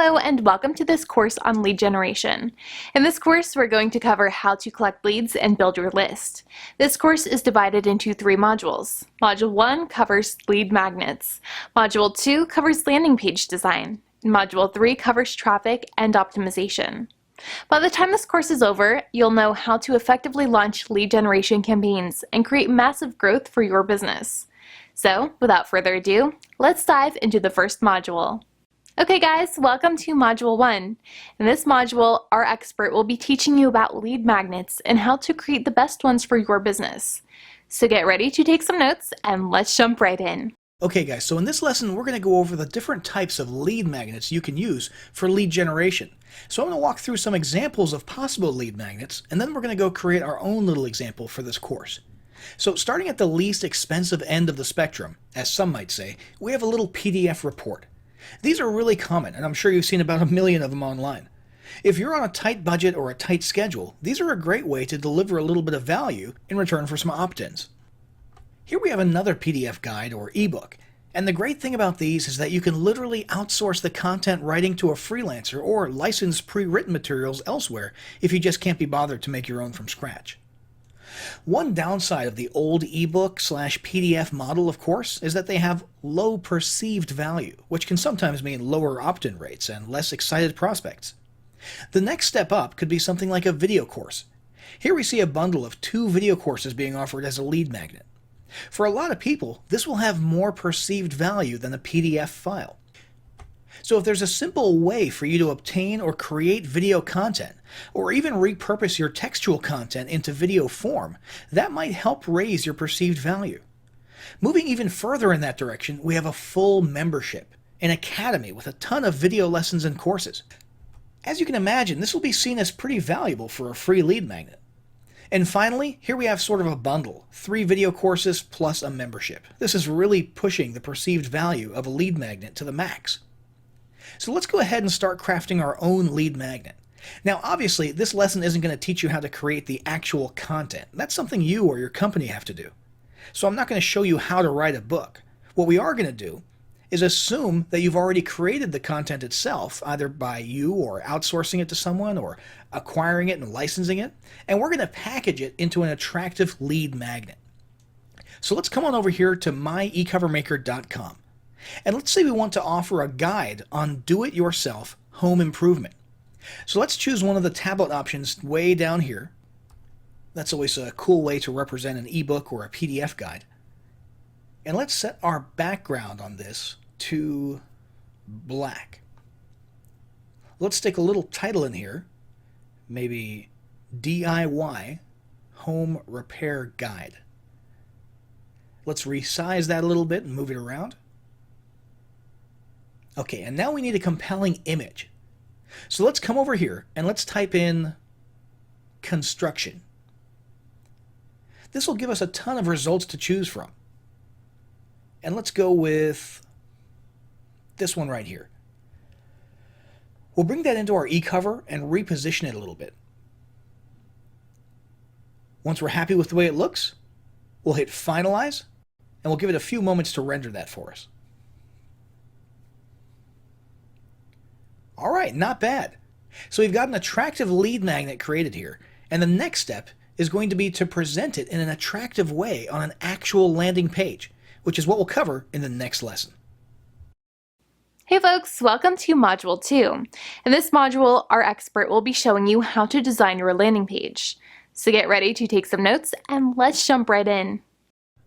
Hello and welcome to this course on lead generation. In this course, we're going to cover how to collect leads and build your list. This course is divided into 3 modules. Module 1 covers lead magnets. Module 2 covers landing page design. And Module 3 covers traffic and optimization. By the time this course is over, you'll know how to effectively launch lead generation campaigns and create massive growth for your business. So, without further ado, let's dive into the first module. Okay guys, welcome to Module 1. In this module, our expert will be teaching you about lead magnets and how to create the best ones for your business. So get ready to take some notes and let's jump right in. Okay guys, so in this lesson we're going to go over the different types of lead magnets you can use for lead generation. So I'm going to walk through some examples of possible lead magnets, and then we're going to go create our own little example for this course. So starting at the least expensive end of the spectrum, as some might say, we have a little PDF report. These are really common, and I'm sure you've seen about 1 million of them online. If you're on a tight budget or a tight schedule, these are a great way to deliver a little bit of value in return for some opt-ins. Here we have another PDF guide or ebook, and the great thing about these is that you can literally outsource the content writing to a freelancer or license pre-written materials elsewhere if you just can't be bothered to make your own from scratch. One downside of the old ebook/PDF model, of course, is that they have low perceived value, which can sometimes mean lower opt-in rates and less excited prospects. The next step up could be something like a video course. Here we see a bundle of 2 video courses being offered as a lead magnet. For a lot of people, this will have more perceived value than a PDF file. So if there's a simple way for you to obtain or create video content, or even repurpose your textual content into video form, that might help raise your perceived value. Moving even further in that direction, we have a full membership, an academy with a ton of video lessons and courses. As you can imagine, this will be seen as pretty valuable for a free lead magnet. And finally, here we have sort of a bundle, 3 video courses plus a membership. This is really pushing the perceived value of a lead magnet to the max. So let's go ahead and start crafting our own lead magnet. Now obviously this lesson isn't going to teach you how to create the actual content. That's something you or your company have to do. So I'm not going to show you how to write a book. What we are going to do is assume that you've already created the content itself, either by you or outsourcing it to someone or acquiring it and licensing it, and we're going to package it into an attractive lead magnet. So let's come on over here to myecovermaker.com. And let's say we want to offer a guide on do-it-yourself home improvement. So let's choose one of the tablet options way down here. That's always a cool way to represent an ebook or a PDF guide. And let's set our background on this to black. Let's stick a little title in here, maybe DIY Home Repair Guide. Let's resize that a little bit and move it around. Okay, and now we need a compelling image. So let's come over here and let's type in construction. This will give us a ton of results to choose from. And let's go with this one right here. We'll bring that into our eCover and reposition it a little bit. Once we're happy with the way it looks, we'll hit finalize and we'll give it a few moments to render that for us. All right, not bad. So we've got an attractive lead magnet created here, and the next step is going to be to present it in an attractive way on an actual landing page, which is what we'll cover in the next lesson. Hey folks, welcome to Module 2. In this module, our expert will be showing you how to design your landing page. So get ready to take some notes and let's jump right in.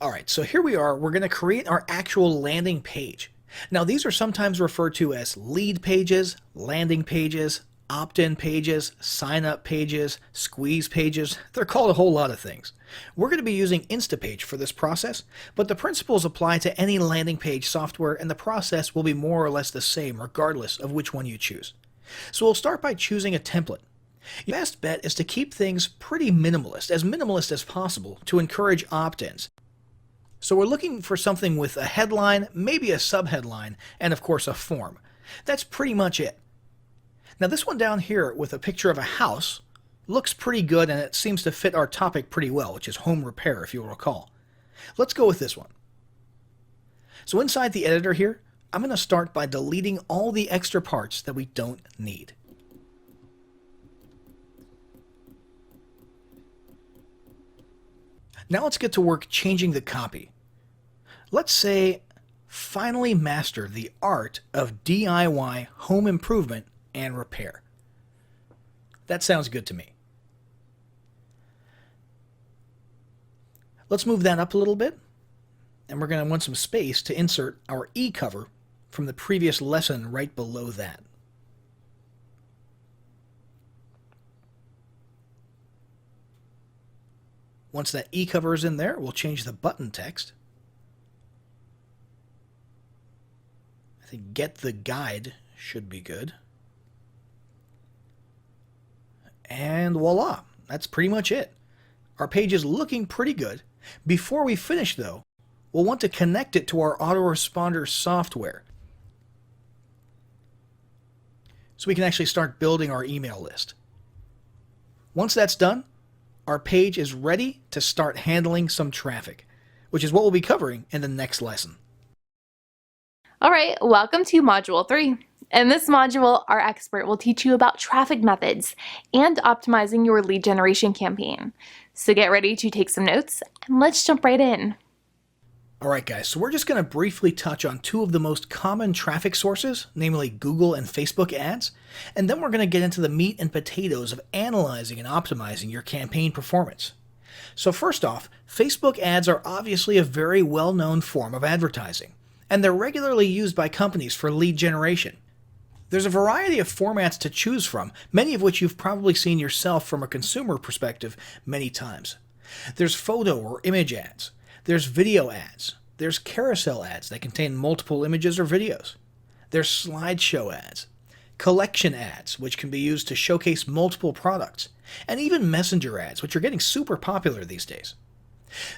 All right, so here we are. We're going to create our actual landing page. Now these are sometimes referred to as lead pages, landing pages, opt-in pages, sign-up pages, squeeze pages. They're called a whole lot of things. We're going to be using Instapage for this process, but the principles apply to any landing page software and the process will be more or less the same regardless of which one you choose. So we'll start by choosing a template. Your best bet is to keep things pretty minimalist as possible to encourage opt-ins. So we're looking for something with a headline, maybe a subheadline, and of course a form. That's pretty much it. Now this one down here with a picture of a house looks pretty good and it seems to fit our topic pretty well, which is home repair if you'll recall. Let's go with this one. So inside the editor here, I'm going to start by deleting all the extra parts that we don't need. Now let's get to work changing the copy. Let's say, finally master the art of DIY home improvement and repair. That sounds good to me. Let's move that up a little bit, and we're going to want some space to insert our E cover from the previous lesson right below that. Once that E cover is in there, we'll change the button text. I think get the guide should be good. And voila, that's pretty much it. Our page is looking pretty good. Before we finish though, we'll want to connect it to our autoresponder software so we can actually start building our email list. Once that's done, our page is ready to start handling some traffic, which is what we'll be covering in the next lesson. All right, welcome to Module 3. In this module, our expert will teach you about traffic methods and optimizing your lead generation campaign. So get ready to take some notes and let's jump right in. Alright guys, so we're just going to briefly touch on two of the most common traffic sources, namely Google and Facebook ads, and then we're going to get into the meat and potatoes of analyzing and optimizing your campaign performance. So first off, Facebook ads are obviously a very well-known form of advertising, and they're regularly used by companies for lead generation. There's a variety of formats to choose from, many of which you've probably seen yourself from a consumer perspective many times. There's photo or image ads. There's video ads. There's carousel ads that contain multiple images or videos. There's slideshow ads, collection ads, which can be used to showcase multiple products, and even messenger ads, which are getting super popular these days.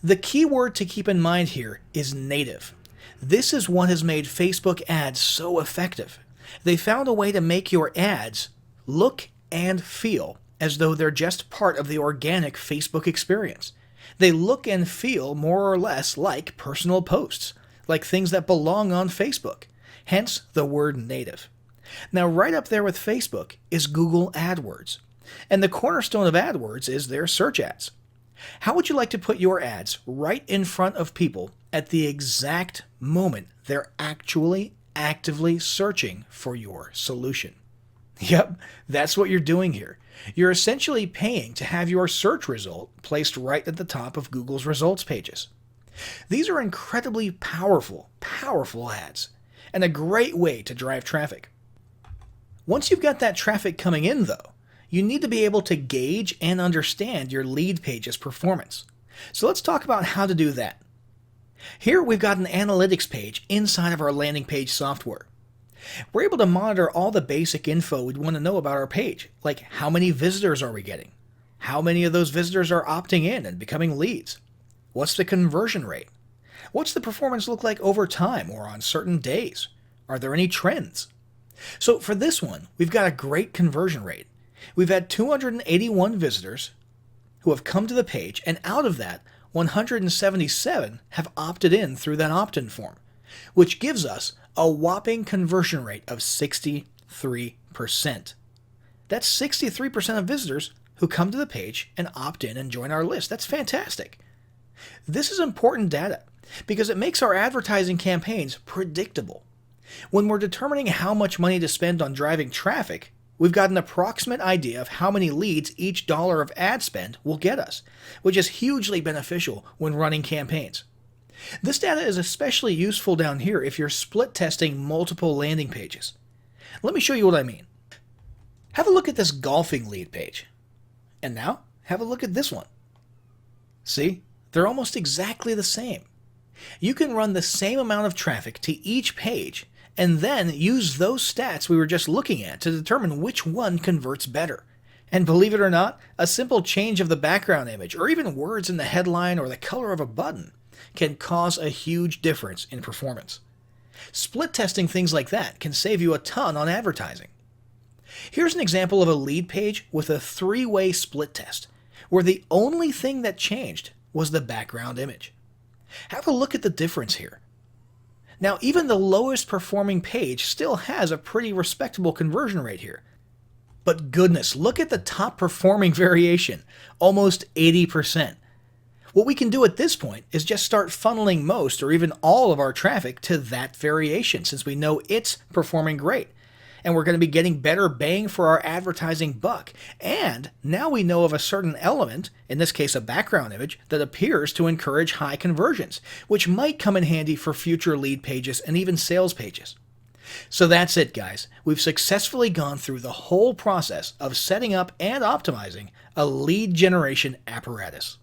The key word to keep in mind here is native. This is what has made Facebook ads so effective. They found a way to make your ads look and feel as though they're just part of the organic Facebook experience. They look and feel more or less like personal posts, like things that belong on Facebook, hence the word native. Now right up there with Facebook is Google AdWords, and the cornerstone of AdWords is their search ads. How would you like to put your ads right in front of people at the exact moment they're actually actively searching for your solution? Yep, that's what you're doing here. You're essentially paying to have your search result placed right at the top of Google's results pages. These are incredibly powerful ads, and a great way to drive traffic. Once you've got that traffic coming in though, you need to be able to gauge and understand your lead page's performance. So let's talk about how to do that. Here we've got an analytics page inside of our landing page software. We're able to monitor all the basic info we'd want to know about our page, like how many visitors are we getting? How many of those visitors are opting in and becoming leads? What's the conversion rate? What's the performance look like over time or on certain days? Are there any trends? So for this one, we've got a great conversion rate. We've had 281 visitors who have come to the page, and out of that, 177 have opted in through that opt-in form, which gives us a whopping conversion rate of 63%. That's 63% of visitors who come to the page and opt in and join our list. That's fantastic. This is important data because it makes our advertising campaigns predictable. When we're determining how much money to spend on driving traffic, we've got an approximate idea of how many leads each dollar of ad spend will get us, which is hugely beneficial when running campaigns. This data is especially useful down here if you're split testing multiple landing pages. Let me show you what I mean. Have a look at this golfing lead page. And now, have a look at this one. See? They're almost exactly the same. You can run the same amount of traffic to each page and then use those stats we were just looking at to determine which one converts better. And believe it or not, a simple change of the background image or even words in the headline or the color of a button can cause a huge difference in performance. Split testing things like that can save you a ton on advertising. Here's an example of a lead page with a three-way split test, where the only thing that changed was the background image. Have a look at the difference here. Now, even the lowest performing page still has a pretty respectable conversion rate here. But goodness, look at the top performing variation, almost 80%. What we can do at this point is just start funneling most or even all of our traffic to that variation since we know it's performing great. And we're going to be getting better bang for our advertising buck. And now we know of a certain element, in this case a background image, that appears to encourage high conversions, which might come in handy for future lead pages and even sales pages. So that's it, guys. We've successfully gone through the whole process of setting up and optimizing a lead generation apparatus.